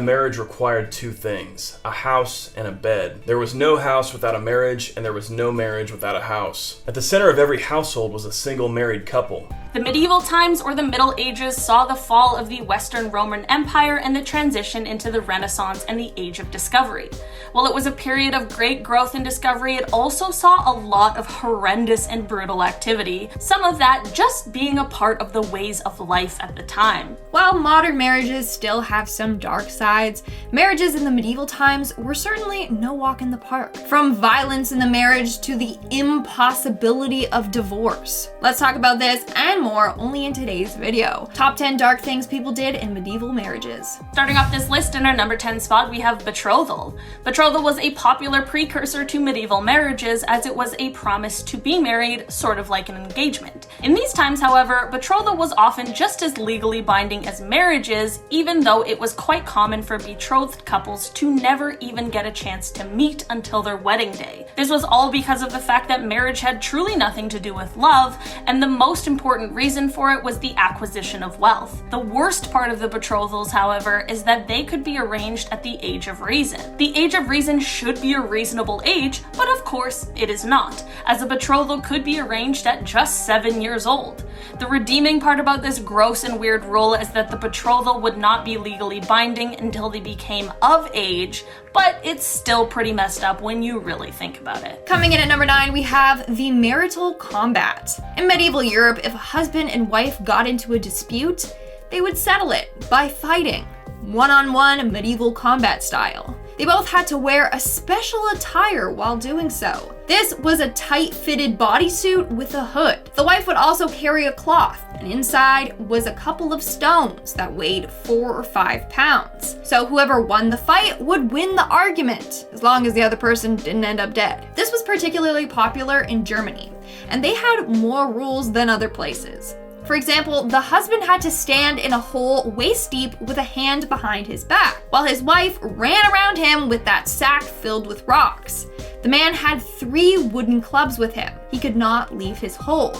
marriage required two things, a house and a bed. There was no house without a marriage, and there was no marriage without a house. At the center of every household was a single married couple. The medieval times or the Middle Ages saw the fall of the Western Roman Empire and the transition into the Renaissance and the Age of Discovery. While it was a period of great growth and discovery, it also saw a lot of horrendous and brutal activity, some of that just being a part of the ways of life at the time. While modern marriages still have some dark sides, marriages in the medieval times were certainly no walk in the park. From violence in the marriage to the impossibility of divorce. Let's talk about this and more only in today's video. Top 10 dark things people did in medieval marriages. Starting off this list in our number 10 spot, we have betrothal. Betrothal was a popular precursor to medieval marriages as it was a promise to be married, sort of like an engagement. In these times, however, betrothal was often just as legally binding as marriages, even though it was quite common for betrothed couples to never even get a chance to meet until their wedding day. This was all because of the fact that marriage had truly nothing to do with love, and the most important reason for it was the acquisition of wealth. The worst part of the betrothals, however, is that they could be arranged at the age of reason. The age of reason should be a reasonable age, but of course it is not, as a betrothal could be arranged at just 7 years old. The redeeming part about this gross and weird rule is that the betrothal would not be legally binding until they became of age, but it's still pretty messed up when you really think about it. Coming in at number 9, we have the marital combat. In medieval Europe, if a husband and wife got into a dispute, they would settle it by fighting, one-on-one medieval combat style. They both had to wear a special attire while doing so. This was a tight-fitted bodysuit with a hood. The wife would also carry a cloth, and inside was a couple of stones that weighed 4 or 5 pounds. So whoever won the fight would win the argument, as long as the other person didn't end up dead. This was particularly popular in Germany, and they had more rules than other places. For example, the husband had to stand in a hole waist deep with a hand behind his back, while his wife ran around him with that sack filled with rocks. The man had 3 wooden clubs with him. He could not leave his hole.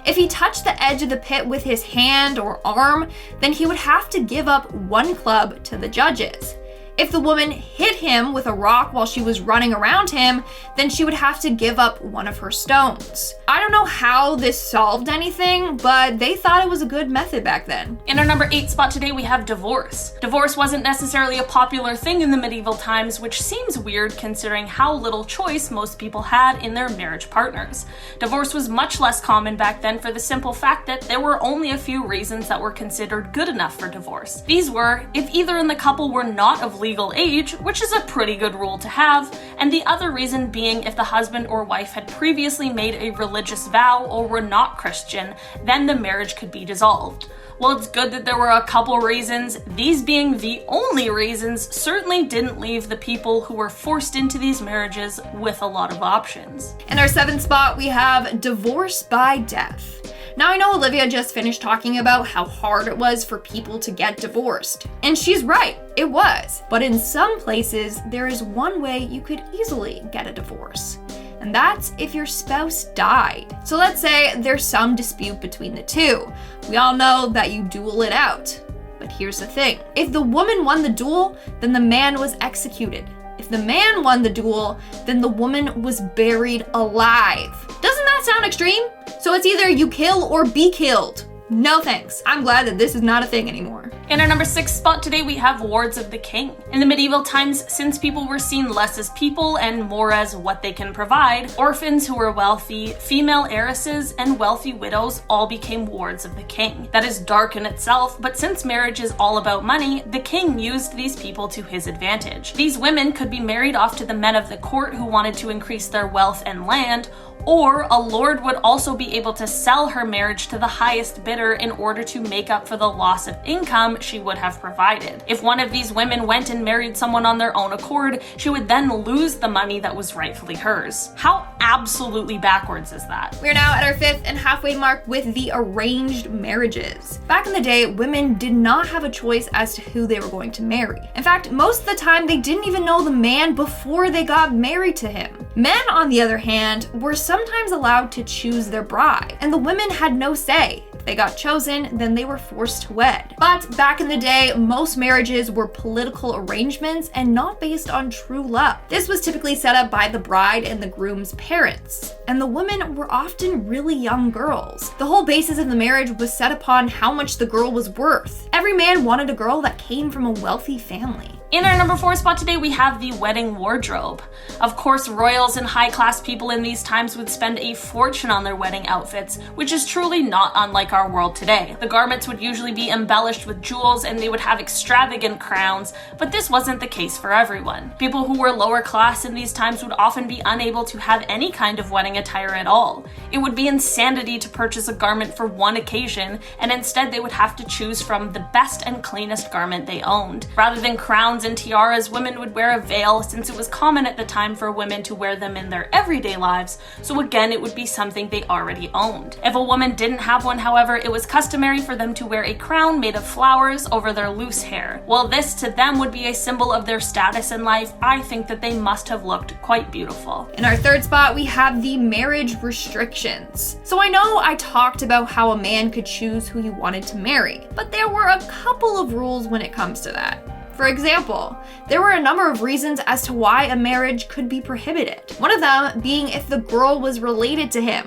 If he touched the edge of the pit with his hand or arm, then he would have to give up 1 club to the judges. If the woman hit him with a rock while she was running around him, then she would have to give up 1 of her stones. I don't know how this solved anything, but they thought it was a good method back then. In our number 8 spot today, we have divorce. Divorce wasn't necessarily a popular thing in the medieval times, which seems weird considering how little choice most people had in their marriage partners. Divorce was much less common back then for the simple fact that there were only a few reasons that were considered good enough for divorce. These were, if either in the couple were not of legal age, which is a pretty good rule to have, and the other reason being if the husband or wife had previously made a religious vow or were not Christian, then the marriage could be dissolved. While it's good that there were a couple reasons, these being the only reasons certainly didn't leave the people who were forced into these marriages with a lot of options. In our 7th spot, we have divorce by death. Now I know Olivia just finished talking about how hard it was for people to get divorced. And she's right, it was. But in some places, there is one way you could easily get a divorce. And that's if your spouse died. So let's say there's some dispute between the two. We all know that you duel it out. But here's the thing. If the woman won the duel, then the man was executed. If the man won the duel, then the woman was buried alive. Doesn't that sound extreme? So it's either you kill or be killed. No thanks. I'm glad that this is not a thing anymore. In our number 6 spot today, we have wards of the king. In the medieval times, since people were seen less as people and more as what they can provide, orphans who were wealthy, female heiresses, and wealthy widows all became wards of the king. That is dark in itself, but since marriage is all about money, the king used these people to his advantage. These women could be married off to the men of the court who wanted to increase their wealth and land, or a lord would also be able to sell her marriage to the highest bidder in order to make up for the loss of income she would have provided. If one of these women went and married someone on their own accord, she would then lose the money that was rightfully hers. How absolutely backwards is that? We're now at our 5th and halfway mark with the arranged marriages. Back in the day, women did not have a choice as to who they were going to marry. In fact, most of the time, they didn't even know the man before they got married to him. Men, on the other hand, were sometimes allowed to choose their bride, and the women had no say. If they got chosen, then they were forced to wed. But back in the day, most marriages were political arrangements and not based on true love. This was typically set up by the bride and the groom's parents, and the women were often really young girls. The whole basis of the marriage was set upon how much the girl was worth. Every man wanted a girl that came from a wealthy family. In our number 4 spot today, we have the wedding wardrobe. Of course, royals and high-class people in these times would spend a fortune on their wedding outfits, which is truly not unlike our world today. The garments would usually be embellished with jewels and they would have extravagant crowns, but this wasn't the case for everyone. People who were lower class in these times would often be unable to have any kind of wedding attire at all. It would be insanity to purchase a garment for one occasion, and instead they would have to choose from the best and cleanest garment they owned. Rather than crowns and tiaras, women would wear a veil, since it was common at the time for women to wear them in their everyday lives, so again it would be something they already owned. If a woman didn't have one, however, it was customary for them to wear a crown made of flowers over their loose hair. While this to them would be a symbol of their status in life, I think that they must have looked quite beautiful. In our 3rd spot, we have the marriage restrictions. So I know I talked about how a man could choose who he wanted to marry, but there were a couple of rules when it comes to that. For example, there were a number of reasons as to why a marriage could be prohibited. One of them being if the girl was related to him.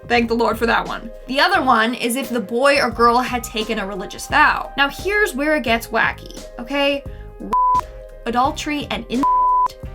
Thank the Lord for that one. The other one is if the boy or girl had taken a religious vow. Now here's where it gets wacky, okay? Rape, adultery, and incest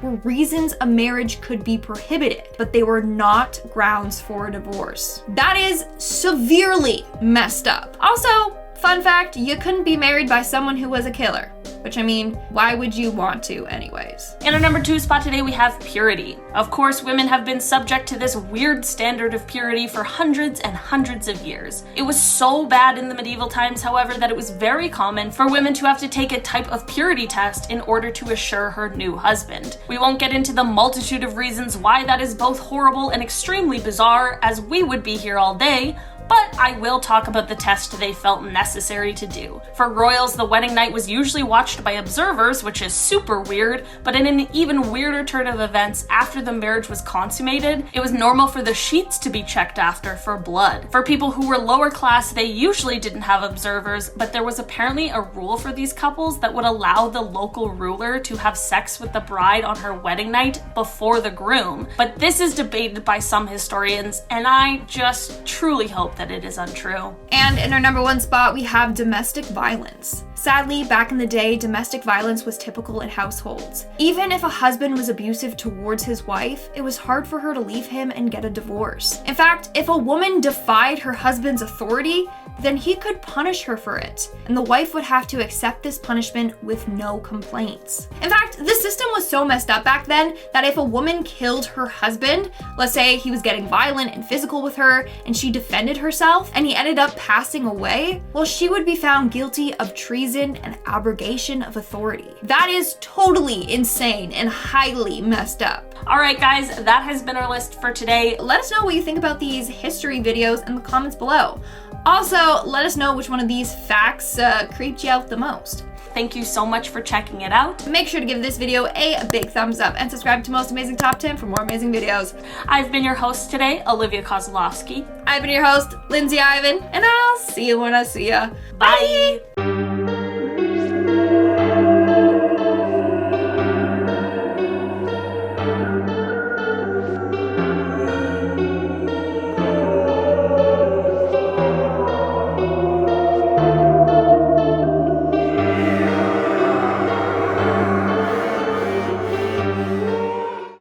were reasons a marriage could be prohibited, but they were not grounds for a divorce. That is severely messed up. Also, fun fact, you couldn't be married by someone who was a killer. Which, I mean, why would you want to anyways? In our number 2 spot today, we have purity. Of course, women have been subject to this weird standard of purity for hundreds and hundreds of years. It was so bad in the medieval times, however, that it was very common for women to have to take a type of purity test in order to assure her new husband. We won't get into the multitude of reasons why that is both horrible and extremely bizarre, as we would be here all day, but I will talk about the test they felt necessary to do. For royals, the wedding night was usually watched by observers, which is super weird, but in an even weirder turn of events, after the marriage was consummated, it was normal for the sheets to be checked after for blood. For people who were lower class, they usually didn't have observers, but there was apparently a rule for these couples that would allow the local ruler to have sex with the bride on her wedding night before the groom. But this is debated by some historians, and I just truly hope that it is untrue. And in our number 1 spot, we have domestic violence. Sadly, back in the day, domestic violence was typical in households. Even if a husband was abusive towards his wife, it was hard for her to leave him and get a divorce. In fact, if a woman defied her husband's authority, then he could punish her for it, and the wife would have to accept this punishment with no complaints. In fact, the system was so messed up back then that if a woman killed her husband, let's say he was getting violent and physical with her, and she defended herself, and he ended up passing away, well, she would be found guilty of treason and abrogation of authority. That is totally insane and highly messed up. Alright guys, that has been our list for today. Let us know what you think about these history videos in the comments below. Also, let us know which one of these facts creeped you out the most. Thank you so much for checking it out. Make sure to give this video a big thumbs up and subscribe to Most Amazing Top 10 for more amazing videos. I've been your host today, Olivia Kozlowski. I've been your host, Lindsay Ivan, and I'll see you when I see ya. Bye.